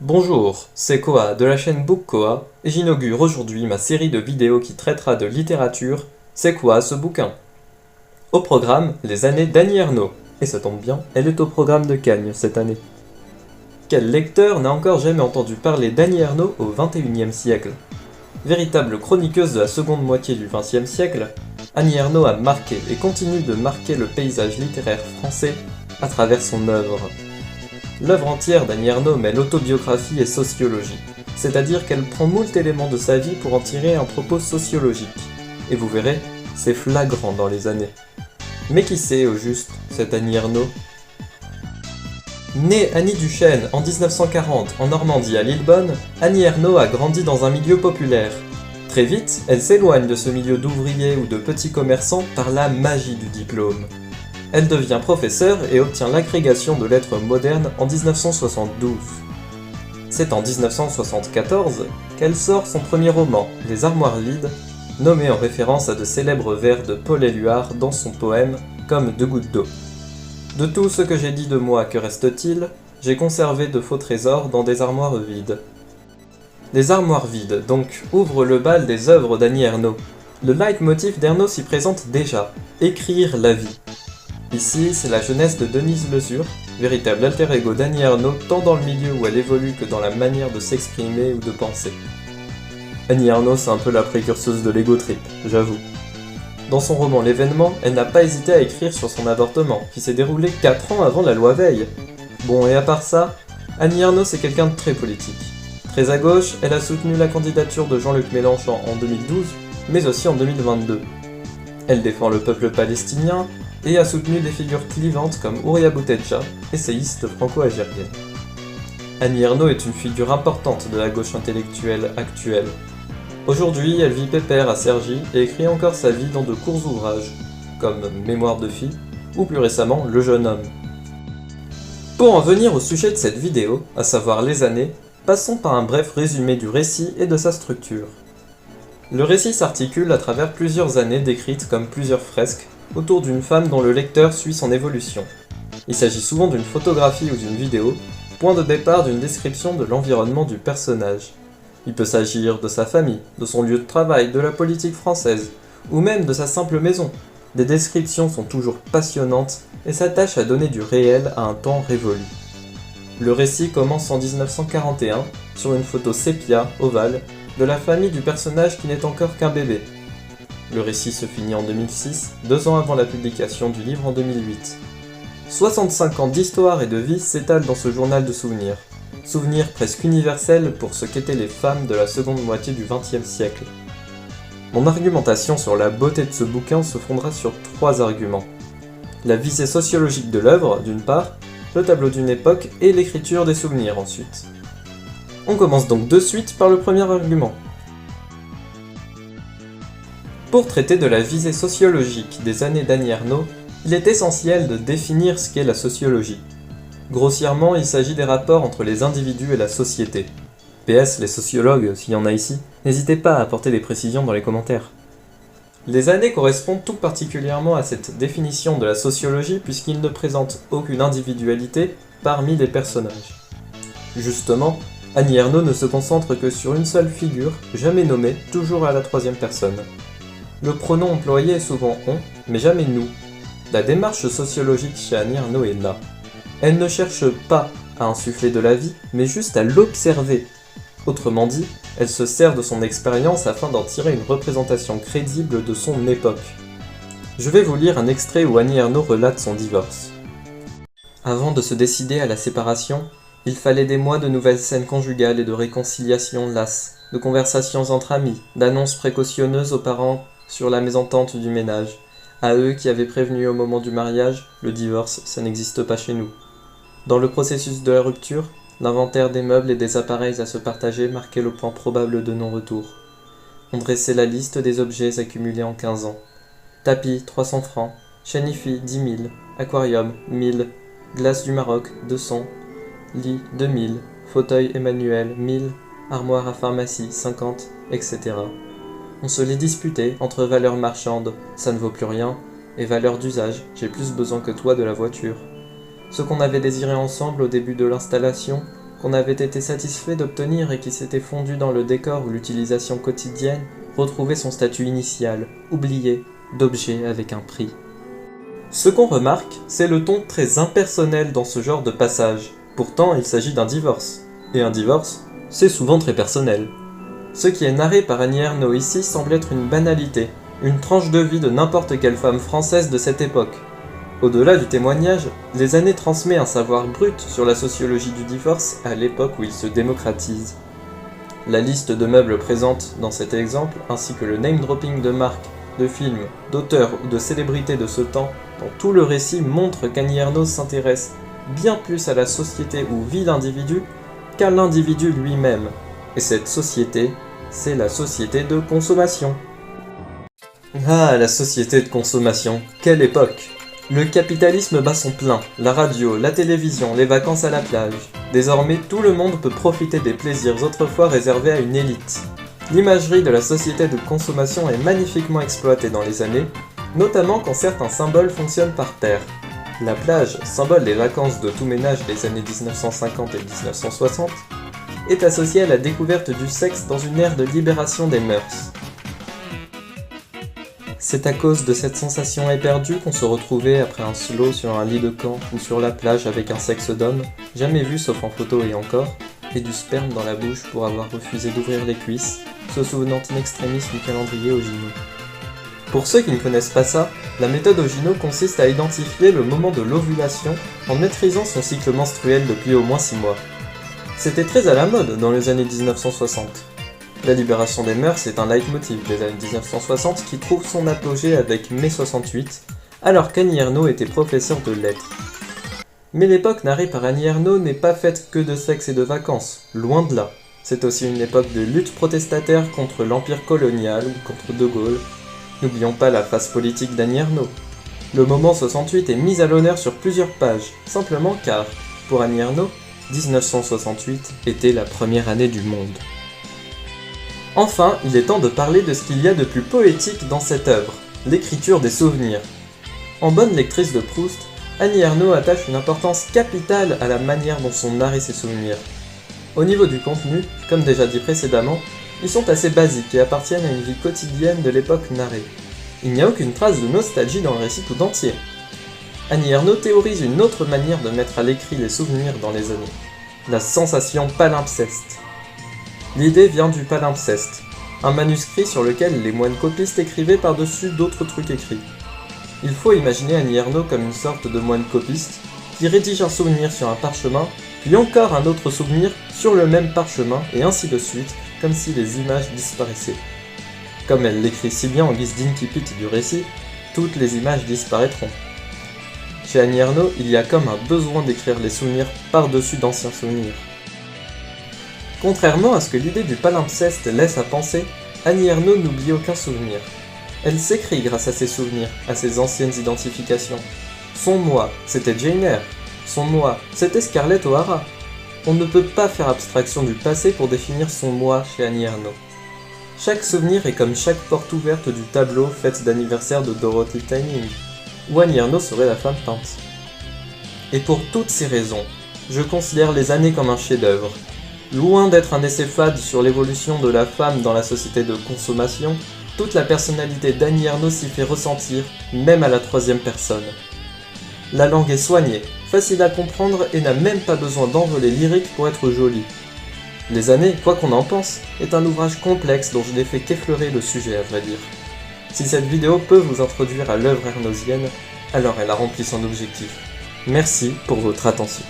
Bonjour, c'est Koa de la chaîne Book Koa et j'inaugure aujourd'hui ma série de vidéos qui traitera de littérature. C'est quoi ce bouquin? Au programme, les années d'Annie Ernaux. Et ça tombe bien, elle est au programme de Cannes cette année. Quel lecteur n'a encore jamais entendu parler d'Annie Ernaux au XXIe siècle? Véritable chroniqueuse de la seconde moitié du XXe siècle, Annie Ernaux a marqué et continue de marquer le paysage littéraire français à travers son œuvre. L'œuvre entière d'Annie Ernaux mêle autobiographie et sociologie, c'est-à-dire qu'elle prend moult éléments de sa vie pour en tirer un propos sociologique. Et vous verrez, c'est flagrant dans les années. Mais qui c'est au juste, cette Annie Ernaux? Née Annie Duchesne en 1940 en Normandie à Lillebonne, Annie Ernaux a grandi dans un milieu populaire. Très vite, elle s'éloigne de ce milieu d'ouvriers ou de petits commerçants par la magie du diplôme. Elle devient professeure et obtient l'agrégation de lettres modernes en 1972. C'est en 1974 qu'elle sort son premier roman, Les Armoires vides, nommé en référence à de célèbres vers de Paul Éluard dans son poème Comme deux gouttes d'eau. De tout ce que j'ai dit de moi, que reste-t-il? J'ai conservé de faux trésors dans des armoires vides. Les armoires vides, donc, ouvrent le bal des œuvres d'Annie Ernaux. Le leitmotiv d'Ernaux s'y présente déjà, écrire la vie. Ici, c'est la jeunesse de Denise Lesure, véritable alter ego d'Annie Ernaux tant dans le milieu où elle évolue que dans la manière de s'exprimer ou de penser. Annie Ernaux, c'est un peu la précurseuse de l'ego trip, j'avoue. Dans son roman L'événement, elle n'a pas hésité à écrire sur son avortement, qui s'est déroulé 4 ans avant la loi Veil. Bon, et à part ça, Annie Ernaux c'est quelqu'un de très politique. Très à gauche, elle a soutenu la candidature de Jean-Luc Mélenchon en 2012, mais aussi en 2022. Elle défend le peuple palestinien, et a soutenu des figures clivantes comme Houria Boutedja, essayiste franco-algérienne. Annie Ernaux est une figure importante de la gauche intellectuelle actuelle. Aujourd'hui, elle vit pépère à Cergy et écrit encore sa vie dans de courts ouvrages, comme Mémoire de fille, ou plus récemment Le jeune homme. Pour en venir au sujet de cette vidéo, à savoir les années, passons par un bref résumé du récit et de sa structure. Le récit s'articule à travers plusieurs années décrites comme plusieurs fresques, autour d'une femme dont le lecteur suit son évolution. Il s'agit souvent d'une photographie ou d'une vidéo, point de départ d'une description de l'environnement du personnage. Il peut s'agir de sa famille, de son lieu de travail, de la politique française, ou même de sa simple maison. Des descriptions sont toujours passionnantes et s'attachent à donner du réel à un temps révolu. Le récit commence en 1941, sur une photo sépia, ovale, de la famille du personnage qui n'est encore qu'un bébé. Le récit se finit en 2006, 2 ans avant la publication du livre en 2008. 65 ans d'histoire et de vie s'étalent dans ce journal de souvenirs. Souvenirs presque universels pour ce qu'étaient les femmes de la seconde moitié du XXe siècle. Mon argumentation sur la beauté de ce bouquin se fondera sur 3 arguments. La visée sociologique de l'œuvre, d'une part, le tableau d'une époque et l'écriture des souvenirs ensuite. On commence donc de suite par le premier argument. Pour traiter de la visée sociologique des années d'Annie Ernaux, il est essentiel de définir ce qu'est la sociologie. Grossièrement, il s'agit des rapports entre les individus et la société. PS, les sociologues, s'il y en a ici, n'hésitez pas à apporter des précisions dans les commentaires. Les années correspondent tout particulièrement à cette définition de la sociologie puisqu'ils ne présentent aucune individualité parmi les personnages. Justement, Annie Ernaux ne se concentre que sur une seule figure, jamais nommée, toujours à la 3e personne. Le pronom employé est souvent « on », mais jamais « nous ». La démarche sociologique chez Annie Ernaux est là. Elle ne cherche pas à insuffler de la vie, mais juste à l'observer. Autrement dit, elle se sert de son expérience afin d'en tirer une représentation crédible de son époque. Je vais vous lire un extrait où Annie Ernaux relate son divorce. Avant de se décider à la séparation, il fallait des mois de nouvelles scènes conjugales et de réconciliations lasses, de conversations entre amis, d'annonces précautionneuses aux parents sur la mésentente du ménage. À eux qui avaient prévenu au moment du mariage, le divorce, ça n'existe pas chez nous. Dans le processus de la rupture, l'inventaire des meubles et des appareils à se partager marquait le point probable de non-retour. On dressait la liste des objets accumulés en 15 ans. Tapis, 300 francs. Chaîne IFI, 10 000. Aquarium, 1000. Glace du Maroc, 200. Lit, 2000. Fauteuil Emmanuel, 1000. Armoire à pharmacie, 50, etc. On se les disputait entre valeurs marchandes, ça ne vaut plus rien, et valeurs d'usage, j'ai plus besoin que toi de la voiture. Ce qu'on avait désiré ensemble au début de l'installation qu'on avait été satisfait d'obtenir et qui s'était fondu dans le décor ou l'utilisation quotidienne, retrouvait son statut initial, oublié, d'objet avec un prix. Ce qu'on remarque, c'est le ton très impersonnel dans ce genre de passage. Pourtant, il s'agit d'un divorce. Et un divorce, c'est souvent très personnel. Ce qui est narré par Annie Ernaux ici semble être une banalité, une tranche de vie de n'importe quelle femme française de cette époque. Au-delà du témoignage, les années transmettent un savoir brut sur la sociologie du divorce à l'époque où il se démocratise. La liste de meubles présente dans cet exemple, ainsi que le name-dropping de marques, de films, d'auteurs ou de célébrités de ce temps, dans tout le récit montre qu'Annie Ernaux s'intéresse bien plus à la société ou vie d'individu qu'à l'individu lui-même. Et cette société, c'est la société de consommation. Ah, la société de consommation, quelle époque! Le capitalisme bat son plein, la radio, la télévision, les vacances à la plage. Désormais, tout le monde peut profiter des plaisirs autrefois réservés à une élite. L'imagerie de la société de consommation est magnifiquement exploitée dans les années, notamment quand certains symboles fonctionnent par paire. La plage, symbole des vacances de tout ménage des années 1950 et 1960, est associée à la découverte du sexe dans une ère de libération des mœurs. C'est à cause de cette sensation éperdue qu'on se retrouvait après un slow sur un lit de camp ou sur la plage avec un sexe d'homme, jamais vu sauf en photo et encore, et du sperme dans la bouche pour avoir refusé d'ouvrir les cuisses, se souvenant in extremis du calendrier Ogino. Pour ceux qui ne connaissent pas ça, la méthode Ogino consiste à identifier le moment de l'ovulation en maîtrisant son cycle menstruel depuis au moins 6 mois. C'était très à la mode dans les années 1960. La libération des mœurs est un leitmotiv des années 1960 qui trouve son apogée avec mai 68, alors qu'Annie Ernaux était professeure de lettres. Mais l'époque narrée par Annie Ernaux n'est pas faite que de sexe et de vacances, loin de là. C'est aussi une époque de lutte protestataire contre l'empire colonial ou contre De Gaulle. N'oublions pas la face politique d'Annie Ernaux. Le moment 68 est mis à l'honneur sur plusieurs pages, simplement car, pour Annie Ernaux, 1968 était la première année du monde. Enfin, il est temps de parler de ce qu'il y a de plus poétique dans cette œuvre, l'écriture des souvenirs. En bonne lectrice de Proust, Annie Ernaux attache une importance capitale à la manière dont sont narrés ses souvenirs. Au niveau du contenu, comme déjà dit précédemment, ils sont assez basiques et appartiennent à une vie quotidienne de l'époque narrée. Il n'y a aucune trace de nostalgie dans le récit tout entier. Annie Ernaux théorise une autre manière de mettre à l'écrit les souvenirs dans les années, la sensation palimpseste. L'idée vient du palimpseste, un manuscrit sur lequel les moines copistes écrivaient par-dessus d'autres trucs écrits. Il faut imaginer Annie Ernaux comme une sorte de moine copiste qui rédige un souvenir sur un parchemin, puis encore un autre souvenir sur le même parchemin, et ainsi de suite, comme si les images disparaissaient. Comme elle l'écrit si bien en guise d'incipit du récit, toutes les images disparaîtront. Chez Annie Ernaux, il y a comme un besoin d'écrire les souvenirs par-dessus d'anciens souvenirs. Contrairement à ce que l'idée du palimpseste laisse à penser, Annie Ernaux n'oublie aucun souvenir. Elle s'écrit grâce à ses souvenirs, à ses anciennes identifications. Son moi, c'était Jane Eyre. Son moi, c'était Scarlett O'Hara. On ne peut pas faire abstraction du passé pour définir son moi chez Annie Ernaux. Chaque souvenir est comme chaque porte ouverte du tableau fête d'anniversaire de Dorothy Twining, où Annie Ernaux serait la femme peinte. Et pour toutes ces raisons, je considère les années comme un chef-d'œuvre. Loin d'être un essai fade sur l'évolution de la femme dans la société de consommation, toute la personnalité d'Annie Ernaux s'y fait ressentir, même à la troisième personne. La langue est soignée, facile à comprendre et n'a même pas besoin d'envolées lyriques pour être jolie. Les années, quoi qu'on en pense, est un ouvrage complexe dont je n'ai fait qu'effleurer le sujet à vrai dire. Si cette vidéo peut vous introduire à l'œuvre ernausienne, alors elle a rempli son objectif. Merci pour votre attention.